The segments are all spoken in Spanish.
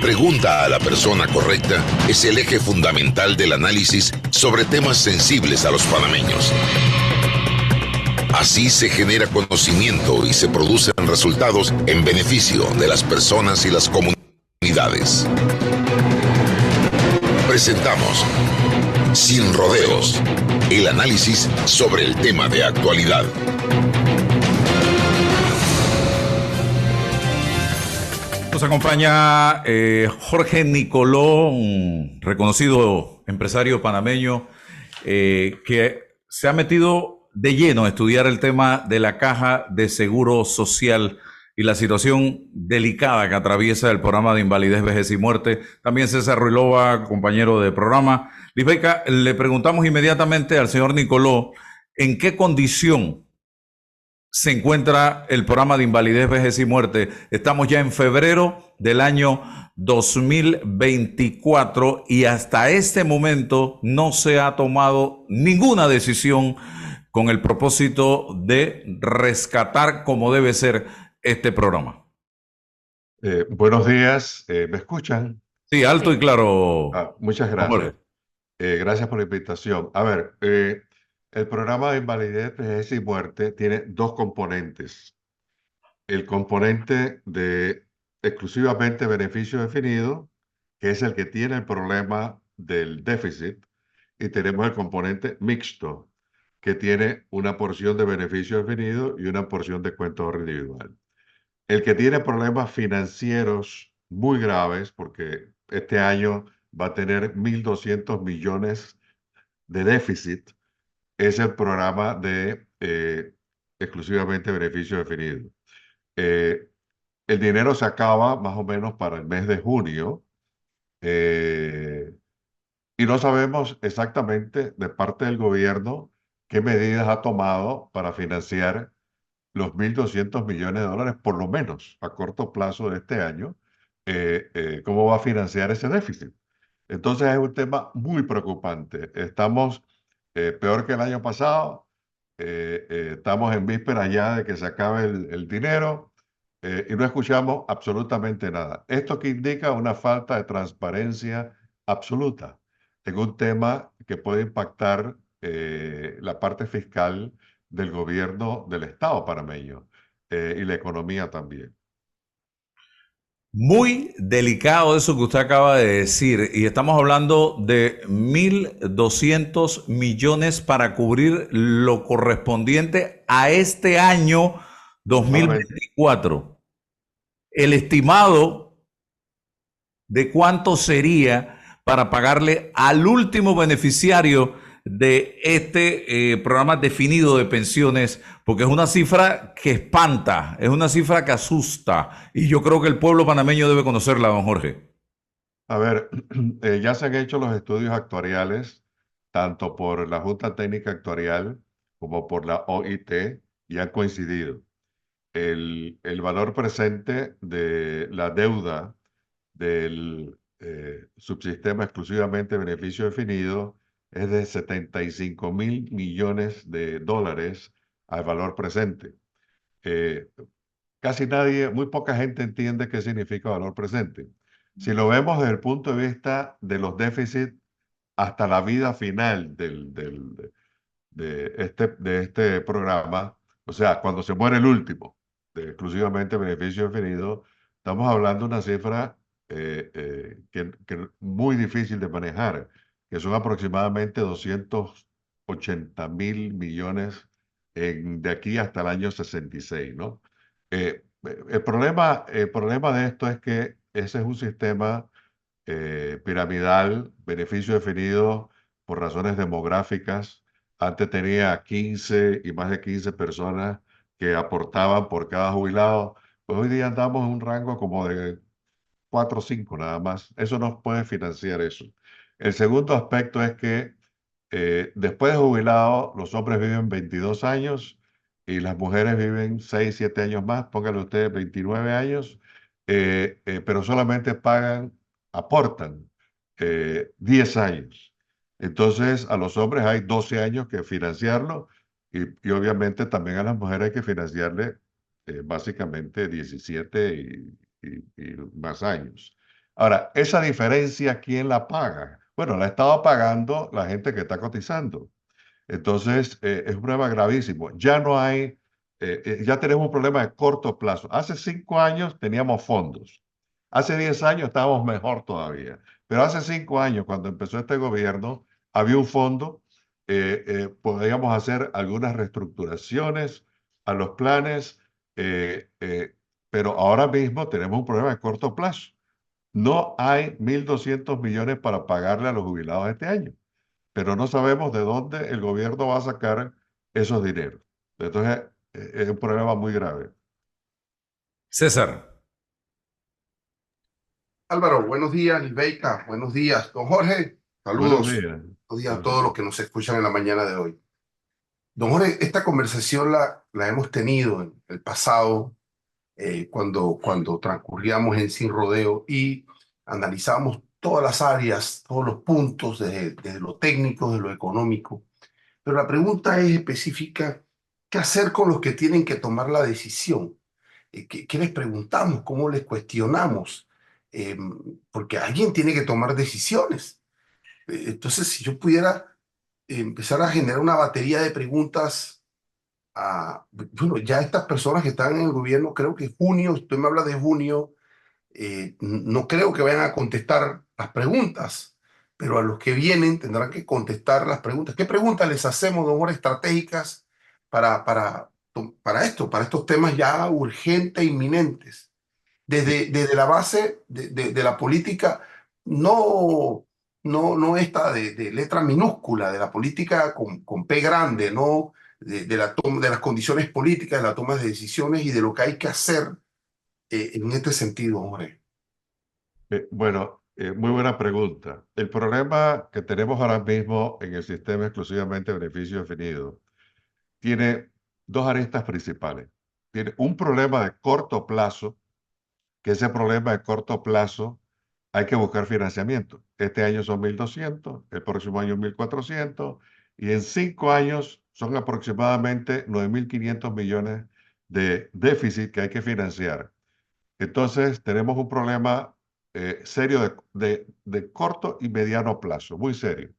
Pregunta a la persona correcta es el eje fundamental del análisis sobre temas sensibles a los panameños. Así se genera conocimiento y se producen resultados en beneficio de las personas y las comunidades. Presentamos Sin Rodeos, el análisis sobre el tema de actualidad. Nos acompaña Jorge Nicoló, un reconocido empresario panameño que se ha metido de lleno a estudiar el tema de la Caja de Seguro Social y la situación delicada que atraviesa el programa de invalidez, vejez y muerte. También César Ruilova, compañero de programa. Lisbeca, le preguntamos inmediatamente al señor Nicoló en qué condición se encuentra el programa de invalidez, vejez y muerte. Estamos ya en febrero del año 2024 y hasta este momento no se ha tomado ninguna decisión con el propósito de rescatar como debe ser este programa. Buenos días, ¿me escuchan? Sí, alto y claro. Muchas gracias. Gracias por la invitación. A ver, el programa de invalidez, vejez y muerte tiene dos componentes. El componente de exclusivamente beneficio definido, que es el que tiene el problema del déficit, y tenemos el componente mixto, que tiene una porción de beneficio definido y una porción de cuento ahorro individual. El que tiene problemas financieros muy graves, porque este año va a tener 1.200 millones de déficit, es el programa de exclusivamente beneficio definido. El dinero se acaba más o menos para el mes de junio y no sabemos exactamente de parte del gobierno qué medidas ha tomado para financiar los 1.200 millones de dólares, por lo menos a corto plazo de este año, cómo va a financiar ese déficit. Entonces es un tema muy preocupante. Estamos peor que el año pasado, estamos en vísperas ya de que se acabe el dinero y no escuchamos absolutamente nada. Esto que indica una falta de transparencia absoluta en un tema que puede impactar la parte fiscal del gobierno del Estado panameño y la economía también. Muy delicado eso que usted acaba de decir, y estamos hablando de 1.200 millones para cubrir lo correspondiente a este año 2024. El estimado de cuánto sería para pagarle al último beneficiario de este programa definido de pensiones, porque es una cifra que espanta, es una cifra que asusta, y yo creo que el pueblo panameño debe conocerla, don Jorge. A ver, ya se han hecho los estudios actuariales, tanto por la Junta Técnica Actuarial como por la OIT, y han coincidido. El valor presente de la deuda del subsistema exclusivamente beneficio definido es de 75.000 millones de dólares al valor presente. Casi nadie, muy poca gente entiende qué significa valor presente. Si lo vemos desde el punto de vista de los déficits hasta la vida final de este programa, o sea, cuando se muere el último, de exclusivamente beneficio definido, estamos hablando de una cifra que muy difícil de manejar, que son aproximadamente 280.000 millones de aquí hasta el año 66, ¿no? El problema de esto es que ese es un sistema piramidal, beneficio definido por razones demográficas. Antes tenía 15 y más de 15 personas que aportaban por cada jubilado. Pues hoy día andamos en un rango como de 4 o 5 nada más. Eso no puede financiar eso. El segundo aspecto es que después de jubilado, los hombres viven 22 años y las mujeres viven 6, 7 años más, póngale ustedes 29 años, pero solamente aportan 10 años. Entonces, a los hombres hay 12 años que financiarlo y obviamente también a las mujeres hay que financiarle básicamente 17 y más años. Ahora, esa diferencia, ¿quién la paga? Bueno, la ha estado pagando la gente que está cotizando. Entonces, es un problema gravísimo. Ya tenemos un problema de corto plazo. Hace 5 años teníamos fondos. Hace 10 años estábamos mejor todavía. Pero hace 5 años, cuando empezó este gobierno, había un fondo. Podíamos hacer algunas reestructuraciones a los planes, pero ahora mismo tenemos un problema de corto plazo. No hay 1.200 millones para pagarle a los jubilados este año, pero no sabemos de dónde el gobierno va a sacar esos dineros. Entonces, es un problema muy grave. César, Álvaro, buenos días, Ilbeika, buenos días. Don Jorge, Buenos saludos. días. Buenos días a Buenos todos días. los que nos escuchan en la mañana de hoy. Don Jorge, esta conversación la hemos tenido en el pasado, cuando transcurríamos en Sin Rodeo y analizamos todas las áreas, todos los puntos, desde lo técnico, de lo económico. Pero la pregunta es específica: ¿qué hacer con los que tienen que tomar la decisión? ¿Qué les preguntamos? ¿Cómo les cuestionamos? Eh, Porque alguien tiene que tomar decisiones. Entonces, si yo pudiera empezar a generar una batería de preguntas bueno, ya estas personas que están en el gobierno, creo que junio, usted me habla de junio, no creo que vayan a contestar las preguntas, pero a los que vienen tendrán que contestar las preguntas. ¿Qué preguntas les hacemos, don Jorge, estratégicas para esto, para estos temas ya urgentes e inminentes? Desde la base de la política, no, no esta de letra minúscula, de la política con P grande, no de las condiciones políticas, de la toma de decisiones y de lo que hay que hacer en este sentido, hombre. Bueno, muy buena pregunta. El problema que tenemos ahora mismo en el sistema exclusivamente beneficio definido tiene dos aristas principales. Tiene un problema de corto plazo, que ese problema de corto plazo hay que buscar financiamiento. Este año son 1.200, el próximo año 1.400, y en 5 años son aproximadamente 9.500 millones de déficit que hay que financiar. Entonces, tenemos un problema serio de corto y mediano plazo, muy serio.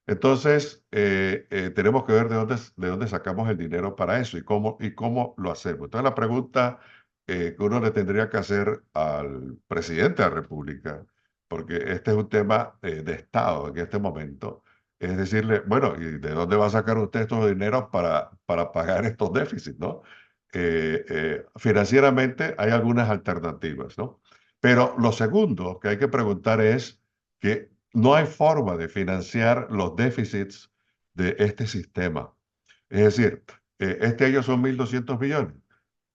Entonces, tenemos que ver de dónde sacamos el dinero para eso y cómo lo hacemos. Entonces, la pregunta que uno le tendría que hacer al presidente de la República, porque este es un tema de Estado en este momento, es decirle, bueno, ¿y de dónde va a sacar usted estos dineros para pagar estos déficits, ¿no? Financieramente hay algunas alternativas, ¿no? Pero lo segundo que hay que preguntar es que no hay forma de financiar los déficits de este sistema. Es decir, este año son 1.200 millones,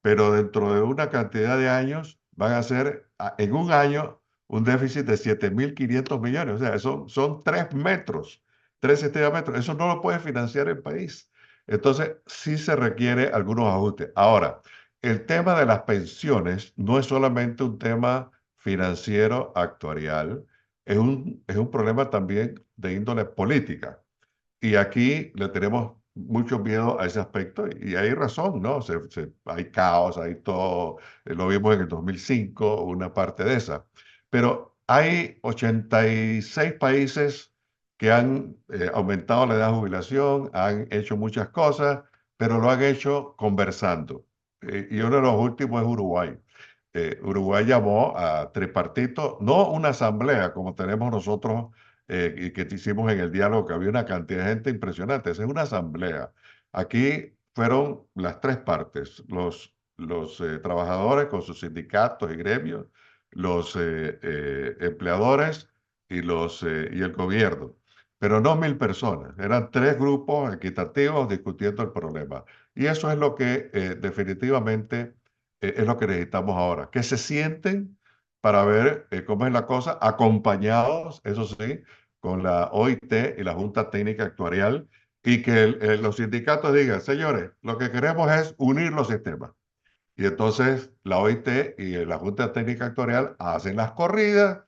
pero dentro de una cantidad de años van a ser, en un año, un déficit de 7.500 millones. O sea, son 3 metros, 3 metros. Eso no lo puede financiar el país. Entonces, sí se requiere algunos ajustes. Ahora, el tema de las pensiones no es solamente un tema financiero actuarial, es un problema también de índole política. Y aquí le tenemos mucho miedo a ese aspecto y hay razón, ¿no? Hay caos, hay todo, lo vimos en el 2005, una parte de esa. Pero hay 86 países que han aumentado la edad de jubilación, han hecho muchas cosas, pero lo han hecho conversando. Y uno de los últimos es Uruguay. Uruguay llamó a tripartito, no una asamblea como tenemos nosotros y que hicimos en el diálogo, que había una cantidad de gente impresionante. Esa es una asamblea. Aquí fueron las tres partes, los trabajadores con sus sindicatos y gremios, los empleadores y el gobierno. Pero no 1.000 personas, eran tres grupos equitativos discutiendo el problema. Y eso es lo que definitivamente es lo que necesitamos ahora, que se sienten para ver cómo es la cosa, acompañados, eso sí, con la OIT y la Junta Técnica Actuarial, y que los sindicatos digan, señores, lo que queremos es unir los sistemas. Y entonces la OIT y la Junta Técnica Actuarial hacen las corridas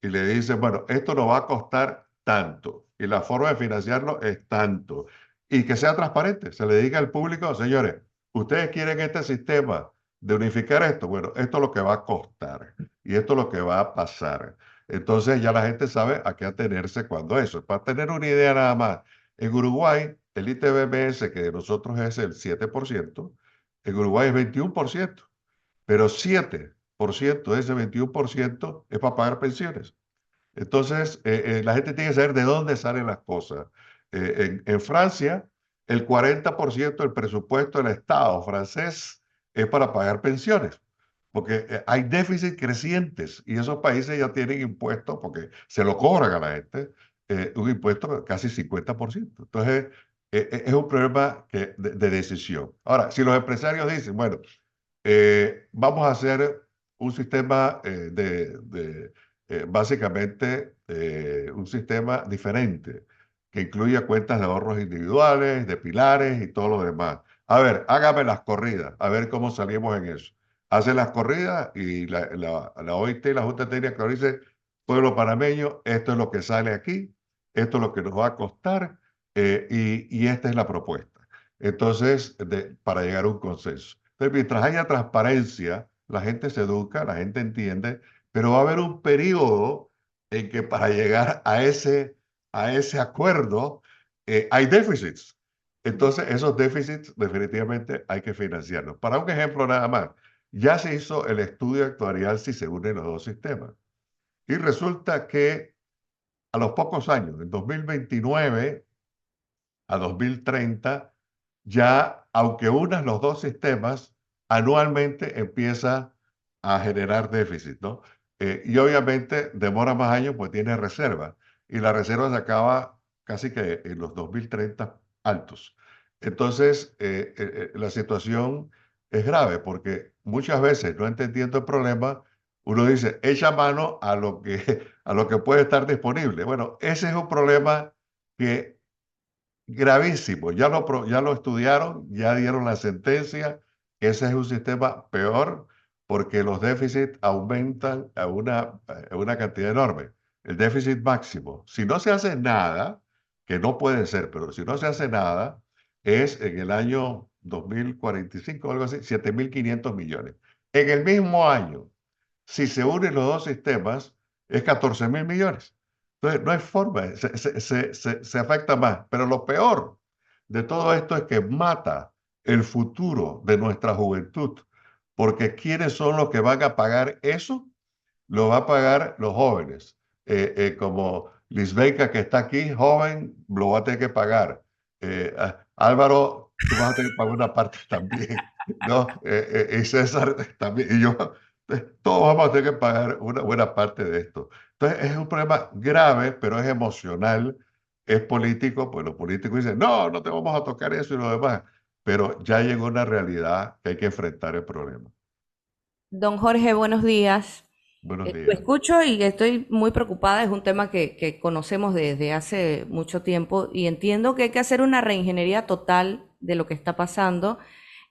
y le dicen, bueno, esto nos va a costar tanto y la forma de financiarlo es tanto. Y que sea transparente, se le diga al público, señores, ustedes quieren este sistema de unificar esto? Bueno, esto es lo que va a costar y esto es lo que va a pasar. Entonces ya la gente sabe a qué atenerse cuando eso. Para tener una idea nada más, en Uruguay, el ITBMS, que de nosotros es el 7%, en Uruguay es 21%, pero 7% de ese 21% es para pagar pensiones. Entonces, la gente tiene que saber de dónde salen las cosas. En Francia, el 40% del presupuesto del Estado francés es para pagar pensiones, porque hay déficits crecientes y esos países ya tienen impuestos, porque se lo cobran a la gente, un impuesto de casi 50%. Entonces, es un problema de decisión. Ahora, si los empresarios dicen, bueno, vamos a hacer un sistema básicamente un sistema diferente que incluya cuentas de ahorros individuales, de pilares y todo lo demás. A ver, hágame las corridas, a ver cómo salimos en eso. Hacen las corridas y la OIT y la Junta Técnica Económica dice, pueblo panameño, esto es lo que sale aquí, esto es lo que nos va a costar y esta es la propuesta. Entonces, para llegar a un consenso. Entonces, mientras haya transparencia, la gente se educa, la gente entiende, pero va a haber un periodo en que para llegar a ese acuerdo hay déficits. Entonces, esos déficits definitivamente hay que financiarlos. Para un ejemplo nada más, ya se hizo el estudio actuarial si se unen los dos sistemas. Y resulta que a los pocos años, en 2029 a 2030, ya, aunque unas los dos sistemas, anualmente empieza a generar déficit, ¿no? Y obviamente demora más años pues tiene reserva. Y la reserva se acaba casi que en los 2030 altos. Entonces, la situación es grave porque muchas veces, no entendiendo el problema, uno dice, echa mano a lo que puede estar disponible. Bueno, ese es un problema que gravísimo. Ya lo estudiaron, ya dieron la sentencia. Ese es un sistema peor porque los déficits aumentan a una cantidad enorme. El déficit máximo, si no se hace nada, que no puede ser, pero si no se hace nada, es en el año 2045 o algo así, 7.500 millones. En el mismo año, si se unen los dos sistemas, es 14.000 millones. Entonces, no hay forma, se afecta más. Pero lo peor de todo esto es que mata el futuro de nuestra juventud, porque ¿quiénes son los que van a pagar eso? Lo va a pagar los jóvenes. Como Lisbeca, que está aquí, joven, lo va a tener que pagar. Álvaro, tú vas a tener que pagar una parte también, ¿no? Y César también, y yo, todos vamos a tener que pagar una buena parte de esto. Entonces, es un problema grave, pero es emocional, es político, pues los políticos dicen, no, no te vamos a tocar eso y lo demás, pero ya llegó una realidad que hay que enfrentar el problema. Don Jorge, buenos días. Buenos Lo días. escucho y estoy muy preocupada. Es un tema que conocemos desde hace mucho tiempo y entiendo que hay que hacer una reingeniería total de lo que está pasando.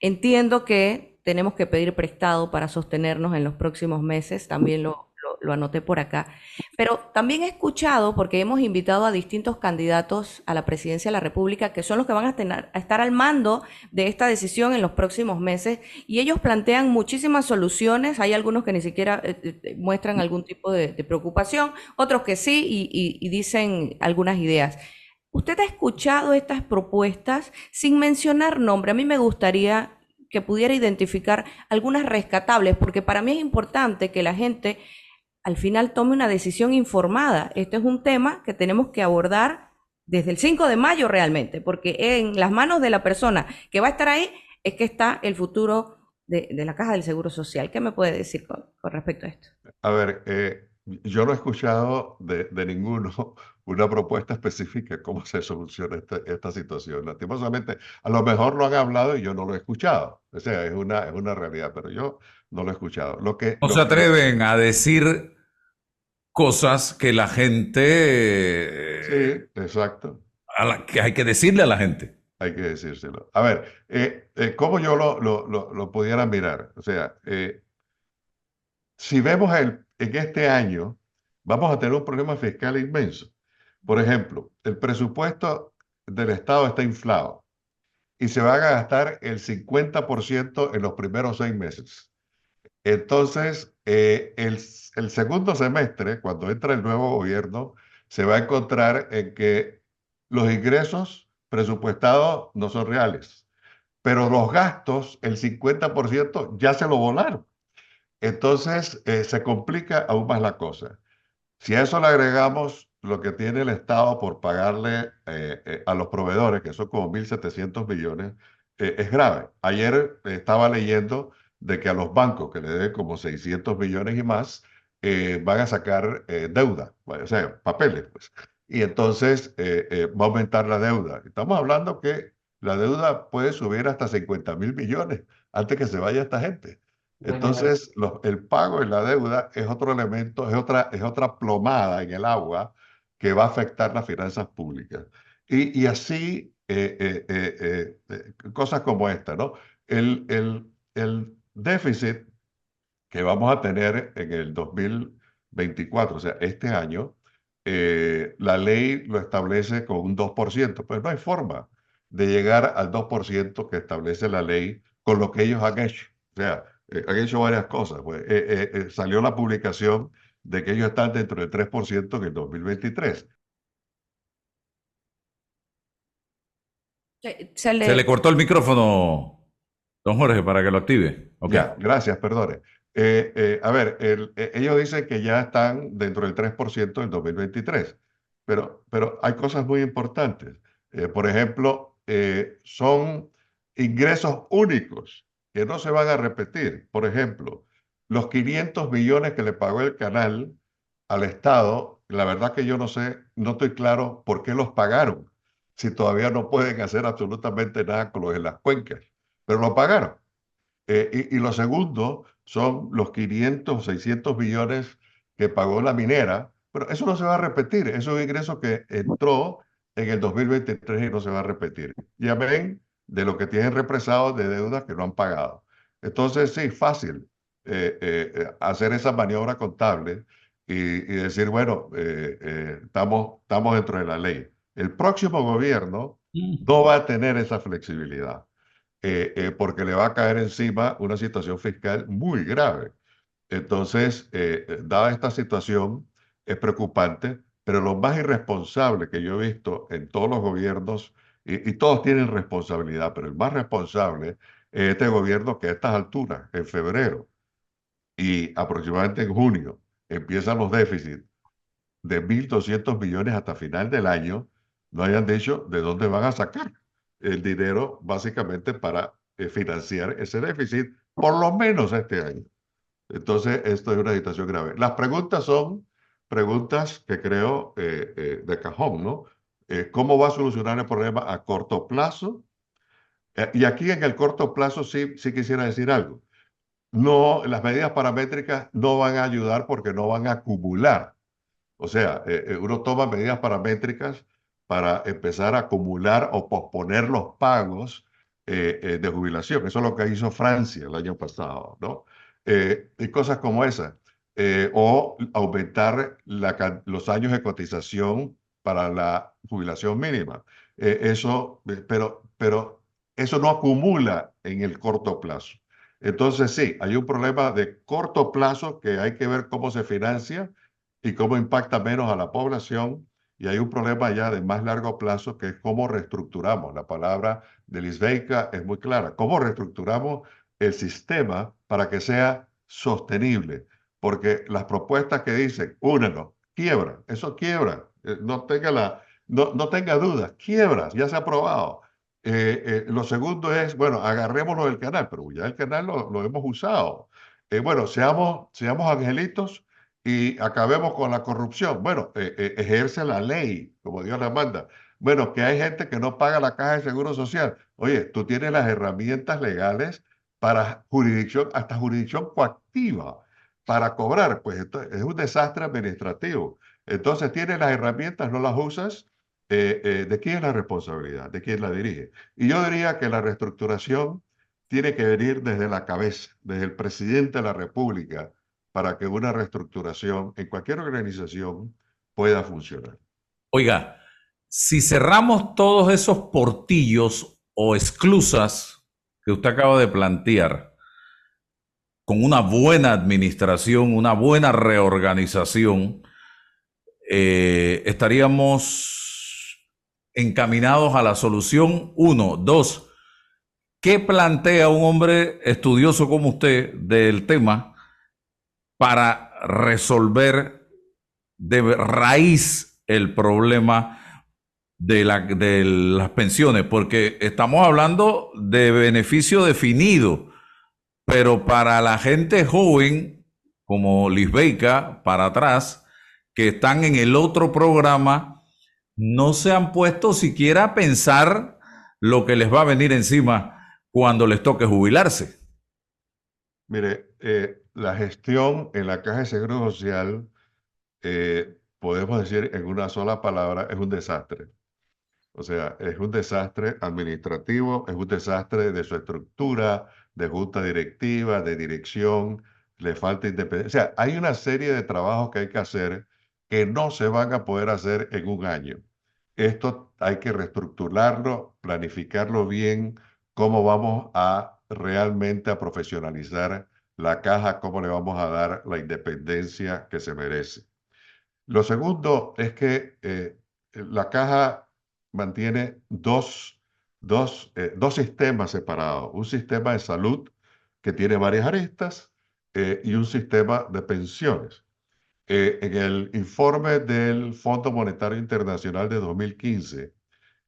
Entiendo que tenemos que pedir prestado para sostenernos en los próximos meses, también lo anoté por acá. Pero también he escuchado, porque hemos invitado a distintos candidatos a la presidencia de la República, que son los que van a estar al mando de esta decisión en los próximos meses, y ellos plantean muchísimas soluciones. Hay algunos que ni siquiera muestran algún tipo de preocupación, otros que sí, y dicen algunas ideas. ¿Usted ha escuchado estas propuestas sin mencionar nombre? A mí me gustaría que pudiera identificar algunas rescatables, porque para mí es importante que la gente al final tome una decisión informada. Este es un tema que tenemos que abordar desde el 5 de mayo realmente, porque en las manos de la persona que va a estar ahí es que está el futuro de la Caja del Seguro Social. ¿Qué me puede decir con respecto a esto? A ver, yo no he escuchado de ninguno una propuesta específica de cómo se soluciona esta situación. Lastimosamente, a lo mejor lo han hablado y yo no lo he escuchado. O sea, es una realidad, pero yo no lo he escuchado. No se atreven a decir cosas que la gente, Sí, exacto. que hay que decirle a la gente. Hay que decírselo. A ver, ¿cómo yo lo pudiera mirar? O sea, si vemos en este año, vamos a tener un problema fiscal inmenso. Por ejemplo, el presupuesto del Estado está inflado. y se van a gastar el 50% en los primeros 6 meses. Entonces, el segundo semestre, cuando entra el nuevo gobierno, se va a encontrar en que los ingresos presupuestados no son reales, pero los gastos, el 50% ya se lo volaron. Entonces, se complica aún más la cosa. Si a eso le agregamos lo que tiene el Estado por pagarle a los proveedores, que son como 1.700 millones, es grave. Ayer estaba leyendo de que a los bancos que le deben como 600 millones y más, van a sacar deuda, o sea, papeles, pues. Y entonces va a aumentar la deuda. Estamos hablando que la deuda puede subir hasta 50.000 millones antes que se vaya esta gente. Entonces, el pago en la deuda es otro elemento, es otra plomada en el agua que va a afectar las finanzas públicas. Y así, cosas como esta, ¿no? El déficit que vamos a tener en el 2024, o sea, este año, la ley lo establece con un 2%, pues no hay forma de llegar al 2% que establece la ley con lo que ellos han hecho. O sea, han hecho varias cosas. Pues, salió la publicación de que ellos están dentro del 3% en el 2023. Se Se le le, cortó el micrófono, don Jorge, para que lo active. Ok. Ya, gracias, perdone. A ver, ellos dicen que ya están dentro del 3% en 2023, pero hay cosas muy importantes. Por ejemplo, son ingresos únicos que no se van a repetir. Por ejemplo, los 500 millones que le pagó el canal al Estado, la verdad que yo no sé, no estoy claro por qué los pagaron, si todavía no pueden hacer absolutamente nada con los en las cuencas, pero lo pagaron. Y lo segundo son los 500, 600 millones que pagó la minera. Pero eso no se va a repetir. Eso es un ingreso que entró en el 2023 y no se va a repetir. Ya ven de lo que tienen represado de deudas que no han pagado. Entonces, sí, fácil hacer esa maniobra contable y decir, bueno, estamos dentro de la ley. El próximo gobierno no va a tener esa flexibilidad porque le va a caer encima una situación fiscal muy grave. Entonces, dada esta situación, es preocupante, pero lo más irresponsable que yo he visto en todos los gobiernos, y todos tienen responsabilidad, pero el más responsable es este gobierno que a estas alturas, en febrero y aproximadamente en junio, empiezan los déficits de 1.200 millones hasta final del año, no hayan dicho de dónde van a sacar el dinero básicamente para financiar ese déficit, por lo menos este año. Entonces, esto es una situación grave. Las preguntas son preguntas que creo de cajón, ¿no? ¿Cómo va a solucionar el problema a corto plazo? Y aquí en el corto plazo sí quisiera decir algo. No, las medidas paramétricas no van a ayudar porque no van a acumular. O sea, uno toma medidas paramétricas para empezar a acumular o posponer los pagos de jubilación. Eso es lo que hizo Francia el año pasado, ¿no? Y cosas como esas. O aumentar los años de cotización para la jubilación mínima. Pero eso no acumula en el corto plazo. Entonces, sí, hay un problema de corto plazo que hay que ver cómo se financia y cómo impacta menos a la población. Y hay un problema ya de más largo plazo que es cómo reestructuramos. La palabra de Lisbeika es muy clara. ¿Cómo reestructuramos el sistema para que sea sostenible? Porque las propuestas que dicen, únelo, quiebra, eso quiebra. No tenga dudas, quiebra, ya se ha aprobado. Lo segundo es, bueno, agarrémoslo del canal, pero ya el canal lo hemos usado. Bueno, seamos angelitos y acabemos con la corrupción. Bueno, ejerce la ley, como Dios la manda. Bueno, que hay gente que no paga la caja de seguro social. Oye, tú tienes las herramientas legales para jurisdicción, hasta jurisdicción coactiva, para cobrar. Pues esto es un desastre administrativo. Entonces, tienes las herramientas, no las usas. ¿De quién es la responsabilidad? ¿De quién la dirige? Y yo diría que la reestructuración tiene que venir desde la cabeza, desde el presidente de la República, para que una reestructuración en cualquier organización pueda funcionar. Oiga, si cerramos todos esos portillos o esclusas que usted acaba de plantear, con una buena administración, una buena reorganización, estaríamos encaminados a la solución. Uno. Dos, ¿qué plantea un hombre estudioso como usted del tema para resolver de raíz el problema de las pensiones? Porque estamos hablando de beneficio definido, pero para la gente joven, como Lisbeica, para atrás, que están en el otro programa, no se han puesto siquiera a pensar lo que les va a venir encima cuando les toque jubilarse. Mire, la gestión en la Caja de Seguro Social, podemos decir en una sola palabra, es un desastre. O sea, es un desastre administrativo, es un desastre de su estructura, de junta directiva, de dirección, le falta independencia. O sea, hay una serie de trabajos que hay que hacer que no se van a poder hacer en un año. Esto hay que reestructurarlo, planificarlo bien, cómo vamos a realmente a profesionalizar la caja, cómo le vamos a dar la independencia que se merece. Lo segundo es que la caja mantiene dos sistemas separados. Un sistema de salud que tiene varias aristas y un sistema de pensiones. En el informe del Fondo Monetario Internacional de 2015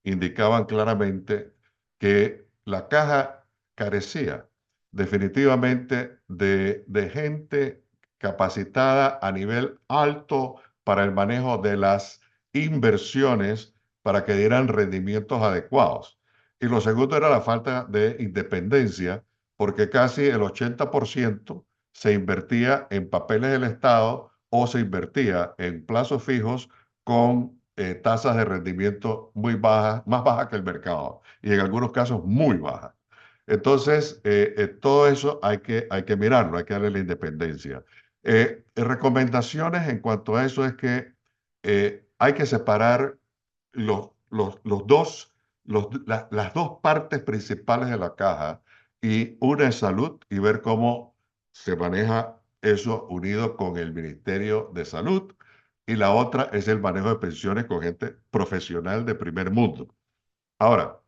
indicaban claramente que la caja carecía definitivamente de gente capacitada a nivel alto para el manejo de las inversiones para que dieran rendimientos adecuados. Y lo segundo era la falta de independencia, porque casi el 80% se invertía en papeles del Estado o se invertía en plazos fijos con tasas de rendimiento muy bajas, más bajas que el mercado, y en algunos casos muy bajas. Entonces, todo eso hay que mirarlo, hay que darle la independencia. Recomendaciones en cuanto a eso es que hay que separar las dos partes principales de la caja, y una es salud, y ver cómo se maneja eso unido con el Ministerio de Salud, y la otra es el manejo de pensiones con gente profesional de primer mundo. Ahora,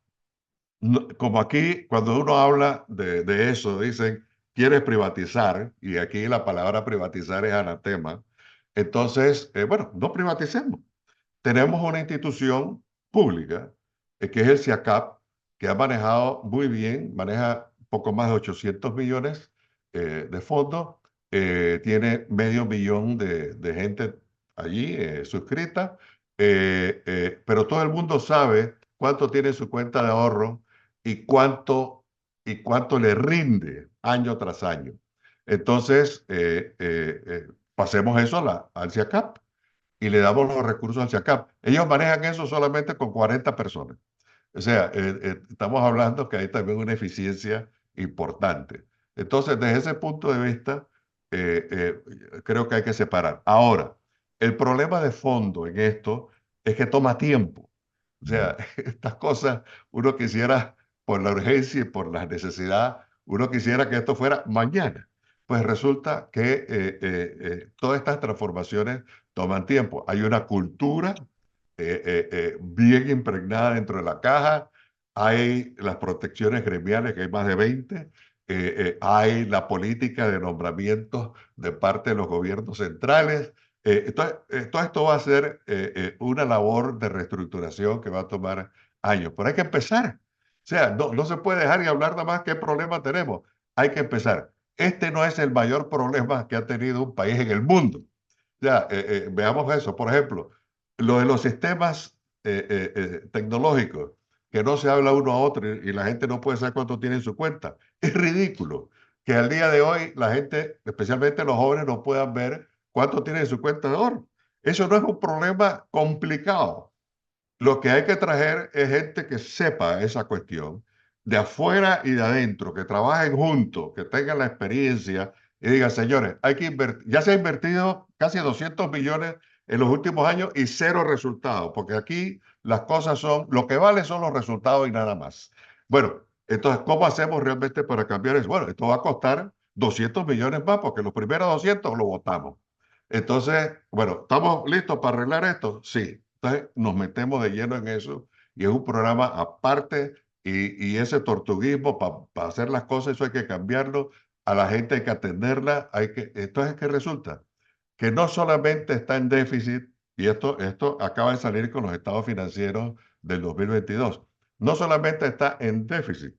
como aquí, cuando uno habla de eso, dicen, ¿quieres privatizar? Y aquí la palabra privatizar es anatema. Entonces, bueno, no privaticemos. Tenemos una institución pública, que es el CIACAP, que ha manejado muy bien, maneja poco más de 800 millones de fondos, tiene medio millón de gente allí suscrita, pero todo el mundo sabe cuánto tiene su cuenta de ahorro y cuánto le rinde año tras año. Entonces, pasemos eso al CIACAP y le damos los recursos al CIACAP. Ellos manejan eso solamente con 40 personas. O sea, estamos hablando que hay también una eficiencia importante. Entonces, desde ese punto de vista, creo que hay que separar. Ahora, el problema de fondo en esto es que toma tiempo. O sea, estas cosas, uno quisiera, por la urgencia y por la necesidad, uno quisiera que esto fuera mañana. Pues resulta que todas estas transformaciones toman tiempo. Hay una cultura bien impregnada dentro de la caja, hay las protecciones gremiales, que hay más de 20, hay la política de nombramientos de parte de los gobiernos centrales. Todo esto va a ser una labor de reestructuración que va a tomar años, pero hay que empezar. O sea, no se puede dejar y hablar nada más qué problema tenemos. Hay que empezar. Este no es el mayor problema que ha tenido un país en el mundo. Ya, veamos eso. Por ejemplo, lo de los sistemas tecnológicos, que no se habla uno a otro y la gente no puede saber cuánto tiene en su cuenta. Es ridículo que al día de hoy la gente, especialmente los jóvenes, no puedan ver cuánto tiene en su cuenta de ahorro. Eso no es un problema complicado. Lo que hay que traer es gente que sepa esa cuestión, de afuera y de adentro, que trabajen juntos, que tengan la experiencia y digan, señores, hay que invertir. Ya se ha invertido casi 200 millones en los últimos años y cero resultados, porque aquí las cosas son, lo que vale son los resultados y nada más. Bueno, entonces, ¿cómo hacemos realmente para cambiar eso? Bueno, esto va a costar 200 millones más porque los primeros 200 lo votamos. Entonces, bueno, ¿estamos listos para arreglar esto? Sí. Entonces, nos metemos de lleno en eso y es un programa aparte y ese tortuguismo para hacer las cosas, eso hay que cambiarlo. A la gente hay que atenderla. Entonces, ¿qué resulta? Que no solamente está en déficit, y esto acaba de salir con los estados financieros del 2022, no solamente está en déficit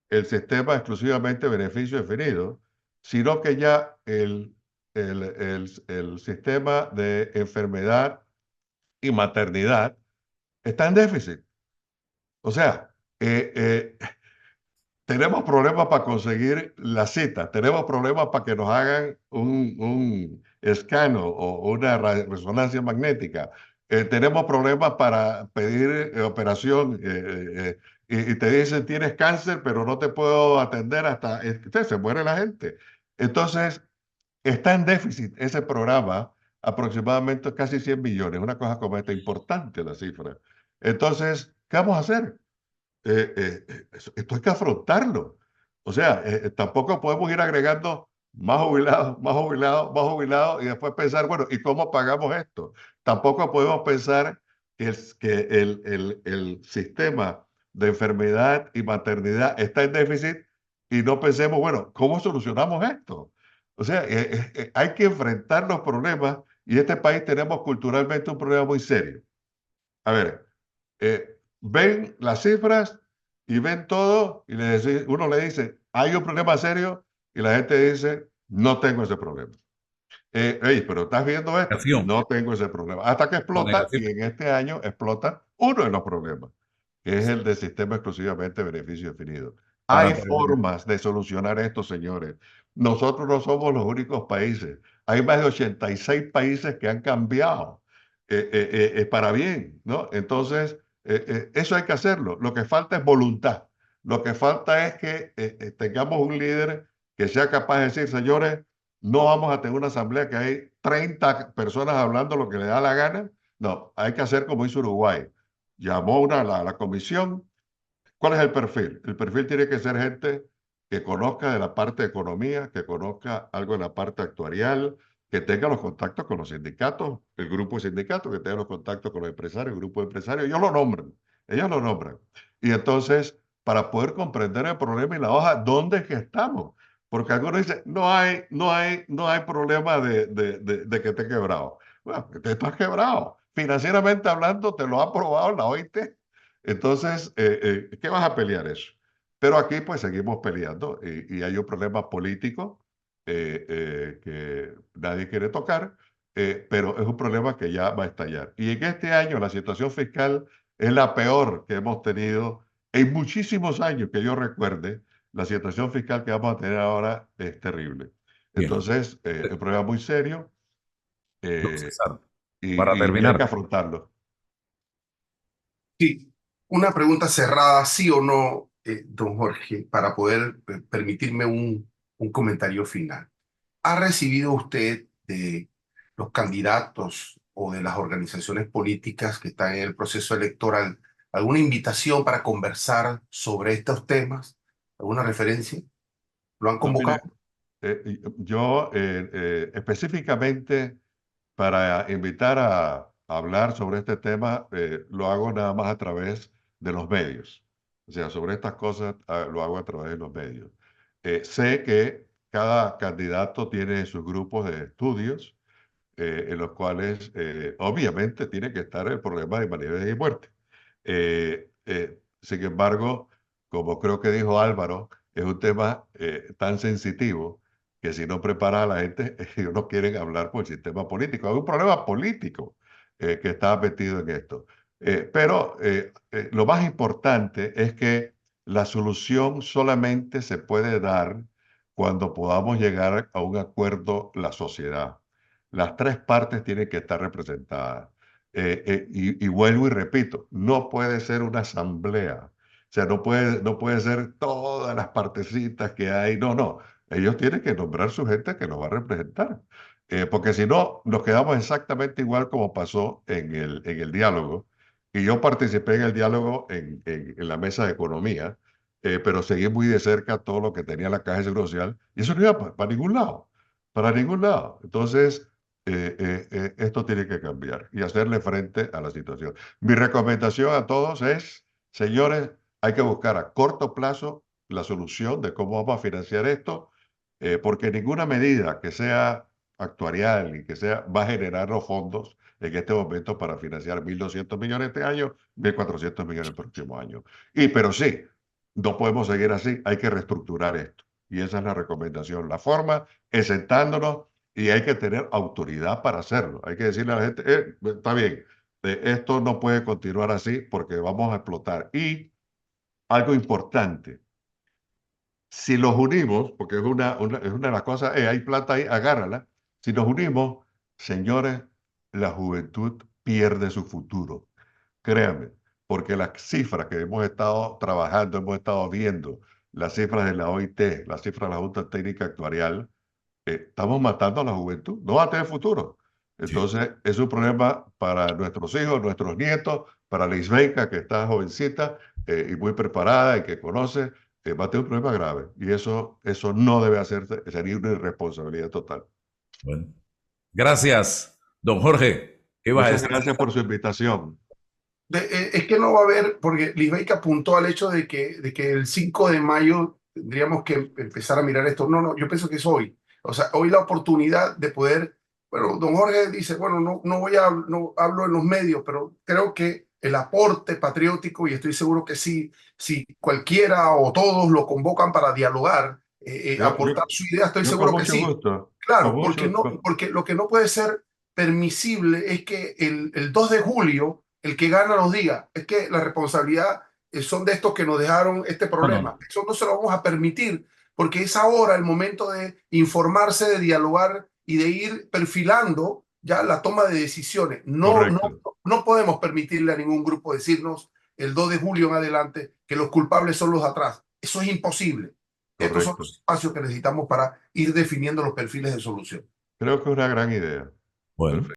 el sistema exclusivamente beneficio definido, sino que ya el sistema de enfermedad y maternidad está en déficit. O sea, eh, eh, tenemos problemas para conseguir la cita, tenemos problemas para que nos hagan un escano o una resonancia magnética, tenemos problemas para pedir operación y te dicen tienes cáncer, pero no te puedo atender hasta se muere la gente. Entonces, está en déficit ese programa aproximadamente casi 100 millones, una cosa como esta, importante la cifra. Entonces, ¿qué vamos a hacer? Esto hay que afrontarlo. O sea, tampoco podemos ir agregando más jubilados, más jubilados, más jubilados y después pensar, bueno, ¿y cómo pagamos esto? Tampoco podemos pensar que el sistema de enfermedad y maternidad está en déficit y no pensemos, bueno, ¿cómo solucionamos esto? O sea, hay que enfrentar los problemas y en este país tenemos culturalmente un problema muy serio. A ver, ven las cifras y ven todo y uno le dice, hay un problema serio y la gente dice, no tengo ese problema. Hey, pero ¿estás viendo esto? Negación No tengo ese problema. Hasta que o explota negación. y en este año explota uno de los problemas, que es el del sistema exclusivamente beneficio definido. Para Hay terminar. formas de solucionar esto, señores. Nosotros no somos los únicos países. Hay más de 86 países que han cambiado para bien, ¿no? Entonces, eso hay que hacerlo. Lo que falta es voluntad. Lo que falta es que tengamos un líder que sea capaz de decir, señores, no vamos a tener una asamblea que hay 30 personas hablando lo que le da la gana. No, hay que hacer como hizo Uruguay. Llamó la comisión. ¿Cuál es el perfil? El perfil tiene que ser gente que conozca de la parte de economía, que conozca algo de la parte actuarial, que tenga los contactos con los sindicatos, el grupo de sindicatos, que tenga los contactos con los empresarios, el grupo de empresarios. Ellos lo nombran. Ellos lo nombran. Y entonces, para poder comprender el problema y la hoja, ¿dónde es que estamos? Porque algunos dicen, no hay problema de que esté quebrado. Bueno, te estás quebrado. Financieramente hablando, te lo ha aprobado la OIT. Entonces, ¿qué vas a pelear eso? Pero aquí pues seguimos peleando y hay un problema político que nadie quiere tocar, pero es un problema que ya va a estallar. Y en este año la situación fiscal es la peor que hemos tenido en muchísimos años que yo recuerde. La situación fiscal que vamos a tener ahora es terrible. Bien. Entonces, es un problema muy serio Don eh, César, para y hay que terminar, afrontarlo. Sí, una pregunta cerrada, sí o no, don Jorge, para poder permitirme un comentario final. ¿Ha recibido usted de los candidatos o de las organizaciones políticas que están en el proceso electoral alguna invitación para conversar sobre estos temas? ¿Alguna referencia? ¿Lo han No, convocado? mire, yo específicamente para invitar a hablar sobre este tema, lo hago nada más a través de los medios. O sea, sobre estas cosas lo hago a través de los medios. Sé que cada candidato tiene sus grupos de estudios en los cuales obviamente tiene que estar el problema de invalidez y muerte. Sin embargo, como creo que dijo Álvaro, es un tema tan sensitivo que si no prepara a la gente, ellos no quieren hablar por el sistema político. Hay un problema político que está metido en esto. Pero lo más importante es que la solución solamente se puede dar cuando podamos llegar a un acuerdo la sociedad. Las tres partes tienen que estar representadas. Y vuelvo y repito, no puede ser una asamblea. O sea, no puede ser todas las partecitas que hay. No, no. Ellos tienen que nombrar su gente que nos va a representar. Porque si no, nos quedamos exactamente igual como pasó en el diálogo. Y yo participé en el diálogo en la mesa de economía. pero seguí muy de cerca todo lo que tenía la Caja de Seguro Social y eso no iba para ningún lado, para ningún lado. Entonces, esto tiene que cambiar y hacerle frente a la situación. Mi recomendación a todos es, señores, hay que buscar a corto plazo la solución de cómo vamos a financiar esto, porque ninguna medida que sea actuarial y que sea va a generar los fondos en este momento para financiar 1.200 millones este año, 1.400 millones el próximo año. Pero sí, no podemos seguir así, hay que reestructurar esto. Y esa es la recomendación. La forma es sentándonos y hay que tener autoridad para hacerlo. Hay que decirle a la gente, está bien, esto no puede continuar así porque vamos a explotar. Y algo importante, si los unimos, porque es es una de las cosas, hay plata ahí, agárrala. Si nos unimos, señores, la juventud pierde su futuro. Créanme, porque las cifras que hemos estado trabajando, hemos estado viendo, las cifras de la OIT, las cifras de la Junta Técnica Actuarial, estamos matando a la juventud, no va a tener futuro. Sí. Entonces, es un problema para nuestros hijos, nuestros nietos, para la Isbenca, que está jovencita y muy preparada y que conoce, va a tener un problema grave. Y eso no debe hacerse, sería una irresponsabilidad total. Bueno. Gracias, don Jorge. ¿Qué vas a Muchas decir? gracias por su invitación. Es que no va a haber, porque Lisbeth apuntó al hecho de que el 5 de mayo tendríamos que empezar a mirar esto. No, yo pienso que es hoy. O sea, hoy la oportunidad de poder, bueno, don Jorge dice, bueno, no hablo en los medios, pero creo que el aporte patriótico, y estoy seguro que sí, si cualquiera o todos lo convocan para dialogar, aportar su idea, estoy Yo con seguro que mucho sí. gusto, con Claro, mucho gusto. porque lo que no puede ser permisible es que el 2 de julio el que gana nos diga, es que la responsabilidad son de estos que nos dejaron este No, problema. no. Eso no se lo vamos a permitir, porque es ahora el momento de informarse, de dialogar y de ir perfilando ya la toma de decisiones. Correcto, No podemos permitirle a ningún grupo decirnos el 2 de julio en adelante que los culpables son los de atrás. Eso es imposible. Estos son correcto. los espacios que necesitamos para ir definiendo los perfiles de solución. Creo que es una gran idea. Bueno. Perfecto.